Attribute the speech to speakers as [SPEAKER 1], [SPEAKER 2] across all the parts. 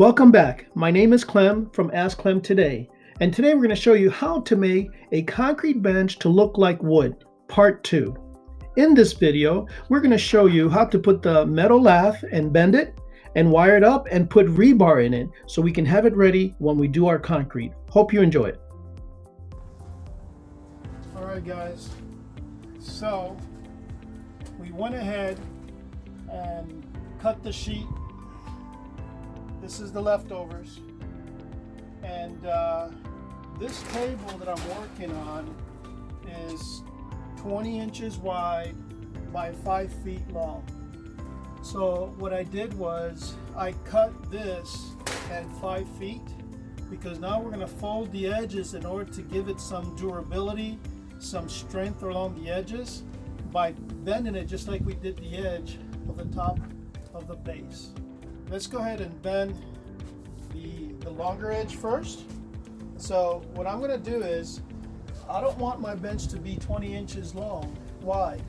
[SPEAKER 1] Welcome back. My name is Clem from Ask Clem Today, and today we're going to show you how to make a concrete bench to look like wood, part 2. In this video, we're going to show you how to put the metal lath and bend it and wire it up and put rebar in it so we can have it ready when we do our concrete. Hope you enjoy it.
[SPEAKER 2] Alright guys, so we went ahead and cut the sheet. This is the leftovers, and this table that I'm working on is 20 inches wide by 5 feet long. So what I did was I cut this at 5 feet because now we're going to fold the edges in order to give it some durability, some strength along the edges by bending it just like we did the edge of the top of the base. Let's go ahead and bend the longer edge first. So what I'm going to do is, I don't want my bench to be 20 inches long, wide.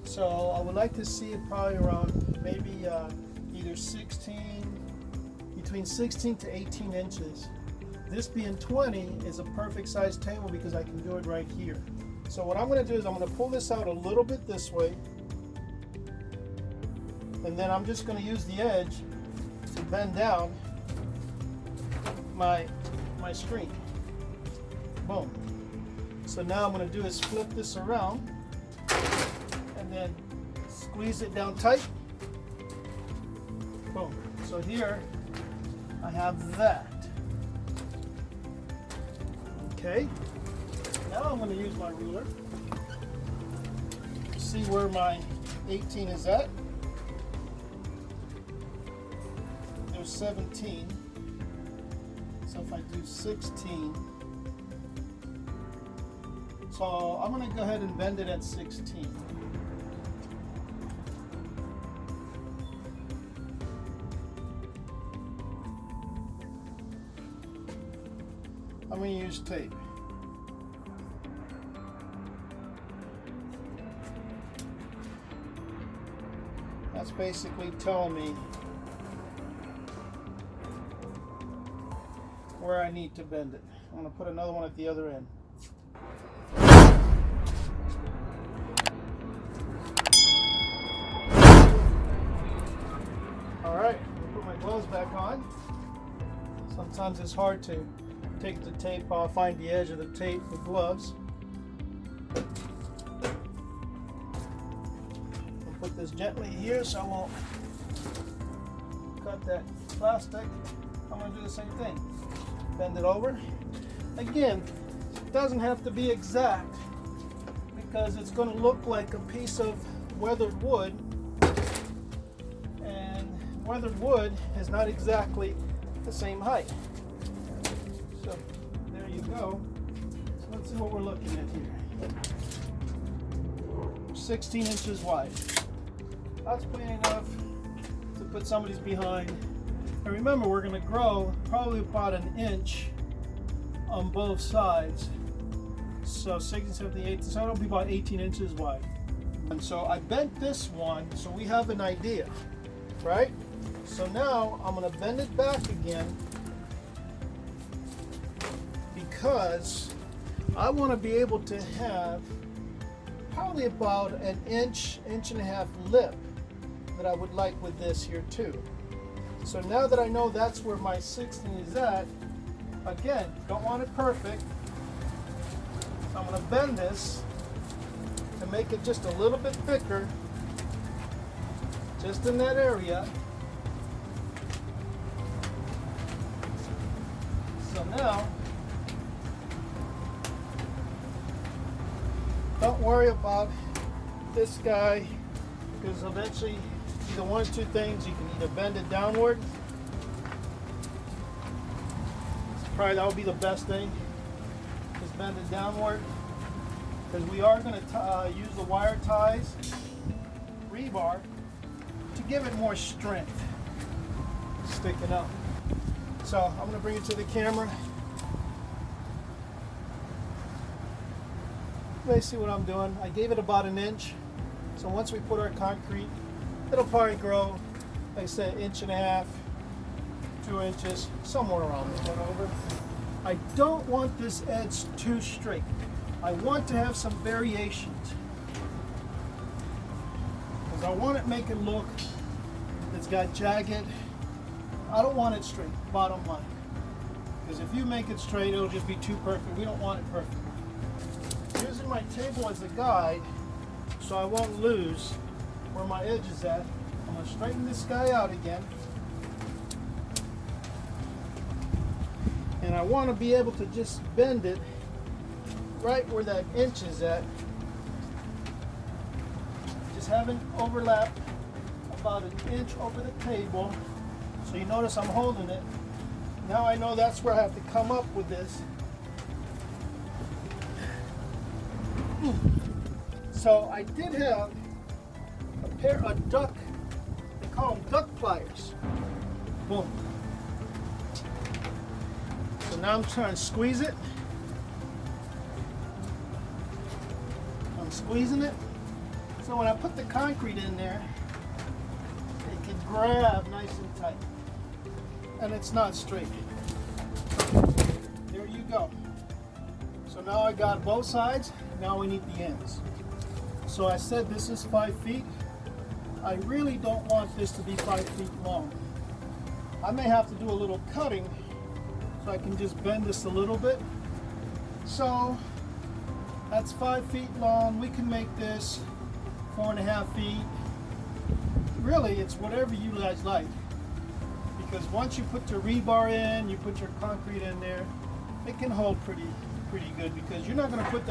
[SPEAKER 2] So I would like to see it probably around maybe either between 16 to 18 inches. This being 20 is a perfect size table because I can do it right here. So what I'm going to do is I'm going to pull this out a little bit this way, and then I'm just going to use the edge to bend down my screen. Boom. So now I'm going to do is flip this around and then squeeze it down tight. Boom. So here I have that. Okay. Now I'm going to use my ruler. See where my 18 is at. 17, so if I do 16, so I'm going to go ahead and bend it at 16. I'm going to use tape. That's basically telling me where I need to bend it. I'm going to put another one at the other end. Alright, put my gloves back on. Sometimes it's hard to take the tape off, find the edge of the tape with gloves. I'll put this gently here so I won't cut that plastic. I'm going to do the same thing. Bend it over. Again, it doesn't have to be exact because it's going to look like a piece of weathered wood, and weathered wood is not exactly the same height. So there you go. So let's see what we're looking at here. 16 inches wide. That's plenty enough to put somebody's behind. And remember, we're going to grow probably about an inch on both sides. So 16, 17, 18, so it'll be about 18 inches wide. And so I bent this one so we have an idea, right? So now I'm going to bend it back again because I want to be able to have probably about an inch, inch and a half lip that I would like with this here too. So now that I know that's where my 16 is at, again, don't want it perfect. I'm going to bend this to make it just a little bit thicker, just in that area. So now, don't worry about this guy because eventually either one or two things, you can either bend it downward. Probably that would be the best thing, just bend it downward, because we are going to use the wire ties, rebar, to give it more strength, sticking up. So I'm going to bring it to the camera. Basically what I'm doing, I gave it about an inch. So once we put our concrete, it'll probably grow, like I said, 1.5 inches, 2 inches, somewhere around that over. I don't want this edge too straight. I want to have some variations. Because I want to make it look, it's got jagged. I don't want it straight, bottom line. Because if you make it straight, it'll just be too perfect. We don't want it perfect. Using my table as a guide, so I won't lose where my edge is at, I'm going to straighten this guy out again. And I want to be able to just bend it right where that inch is at. Just having overlap about an inch over the table. So you notice I'm holding it. Now I know that's where I have to come up with this. So I did have a pair of duck, they call them duck pliers. Boom. So now I'm trying to squeeze it. I'm squeezing it. So when I put the concrete in there, it can grab nice and tight. And it's not straight. There you go. So now I got both sides. Now we need the ends. So I said this is 5 feet. I really don't want this to be 5 feet long. I may have to do a little cutting so I can just bend this a little bit. So that's 5 feet long. We can make this 4.5 feet. Really, it's whatever you guys like. Because once you put the rebar in, you put your concrete in there, it can hold pretty good, because you're not going to put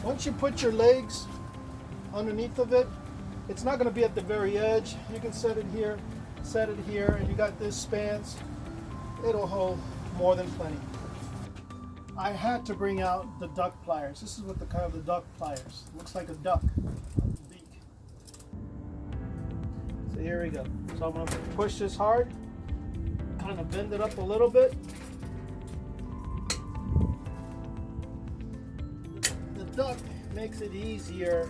[SPEAKER 2] once you put your legs underneath of it, it's not going to be at the very edge. You can set it here, and you got this spans. It'll hold more than plenty. I had to bring out the duck pliers. This is what the kind of the duck pliers. It looks like a duck beak. So here we go. So I'm going to push this hard, kind of bend it up a little bit. The duck makes it easier,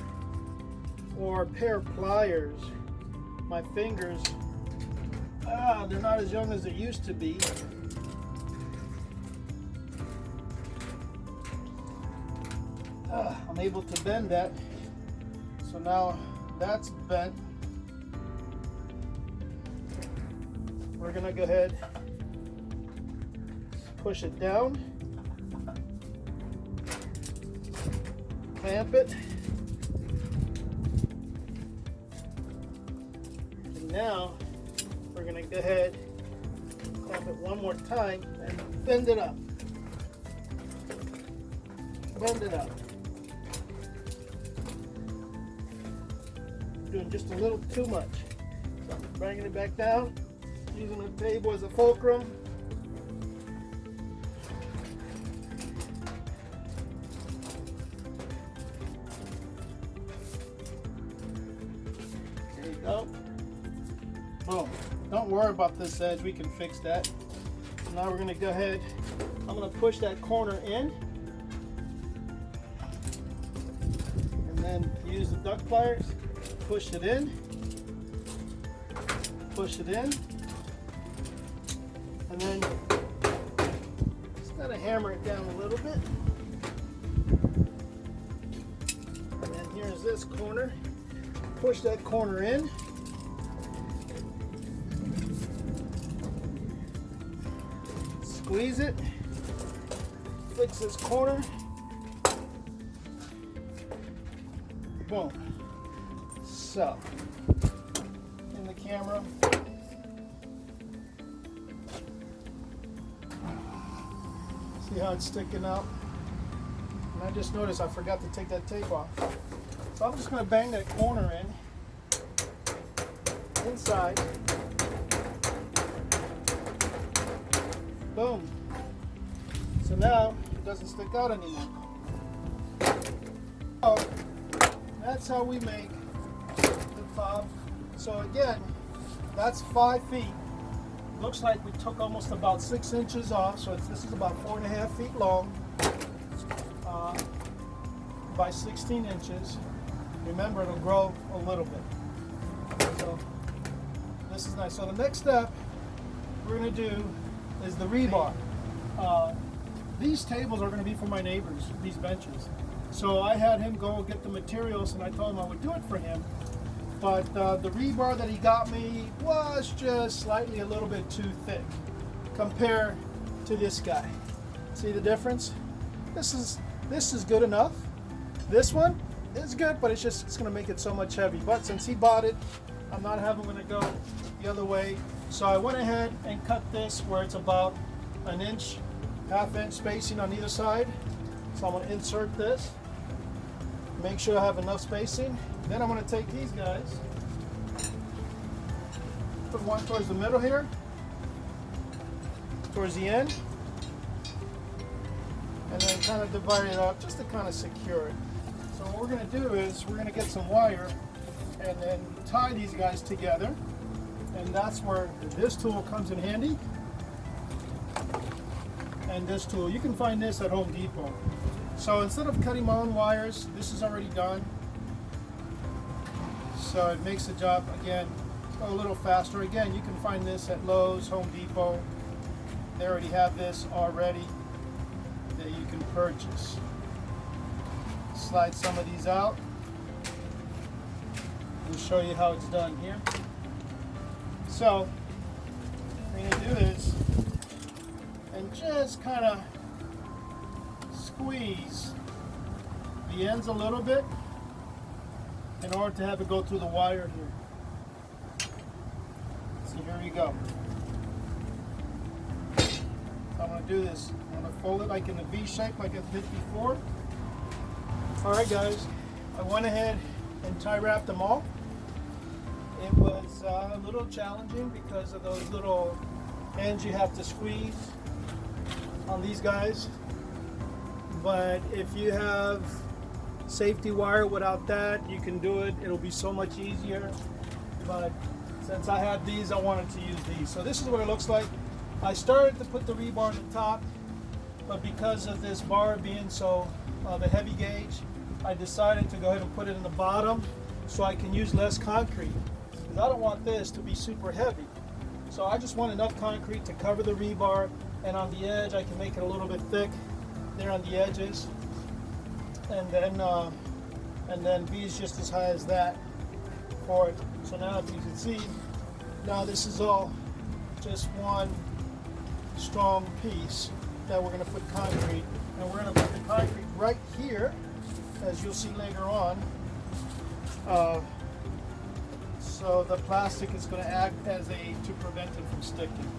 [SPEAKER 2] or a pair of pliers. My fingers, they're not as young as they used to be. I'm able to bend that. So now that's bent. We're gonna go ahead, push it down, clamp it, and now we're gonna go ahead, clamp it one more time and bend it up. Bend it up. Doing just a little too much. So I'm bringing it back down, using the table as a fulcrum. There you go. Boom. Don't worry about this edge, we can fix that. So now we're going to go ahead, I'm going to push that corner in, and then use the duck pliers. Push it in, and then just gotta hammer it down a little bit. And then here's this corner. Push that corner in. Squeeze it. Fix this corner. Boom. So, in the camera, see how it's sticking out? And I just noticed I forgot to take that tape off. So I'm just going to bang that corner in, inside. Boom. So now it doesn't stick out anymore. So that's how we make the fob. So again, that's 5 feet. Looks like we took almost about 6 inches off. So this is about 4.5 feet long by 16 inches. Remember, it'll grow a little bit. So this is nice. So the next step we're going to do is the rebar. These tables are going to be for my neighbors, these benches. So I had him go get the materials, and I told him I would do it for him. But the rebar that he got me was just slightly a little bit too thick compared to this guy. See the difference? This is good enough. This one is good, but it's going to make it so much heavy. But since he bought it, I'm not having him to go the other way. So I went ahead and cut this where it's about an inch, half-inch spacing on either side. So I'm going to insert this, make sure I have enough spacing. Then I'm going to take these guys, put one towards the middle here, towards the end, and then kind of divide it up just to kind of secure it. So what we're going to do is we're going to get some wire and then tie these guys together, and that's where this tool comes in handy. And this tool, you can find this at Home Depot. So instead of cutting my own wires, this is already done. So it makes the job, again, go a little faster. Again, you can find this at Lowe's, Home Depot. They already have this already that you can purchase. Slide some of these out. We'll show you how it's done here. So, what we're going to do is, and just kind of squeeze the ends a little bit in order to have it go through the wire here. So here you go. I'm going to do this. I'm going to fold it like in a V shape like I did before. Alright guys, I went ahead and tie wrapped them all. It was a little challenging because of those little ends you have to squeeze on these guys. But if you have safety wire without that, you can do it. It'll be so much easier. But since I had these, I wanted to use these. So this is what it looks like. I started to put the rebar on the top, but because of this bar being so the heavy gauge, I decided to go ahead and put it in the bottom so I can use less concrete, because I don't want this to be super heavy. So I just want enough concrete to cover the rebar, and on the edge I can make it a little bit thick there on the edges, and then these just as high as that for it. So now if you can see, now this is all just one strong piece that we're going to put concrete, and we're going to put the concrete right here, as you'll see later on. So the plastic is going to act as to prevent it from sticking.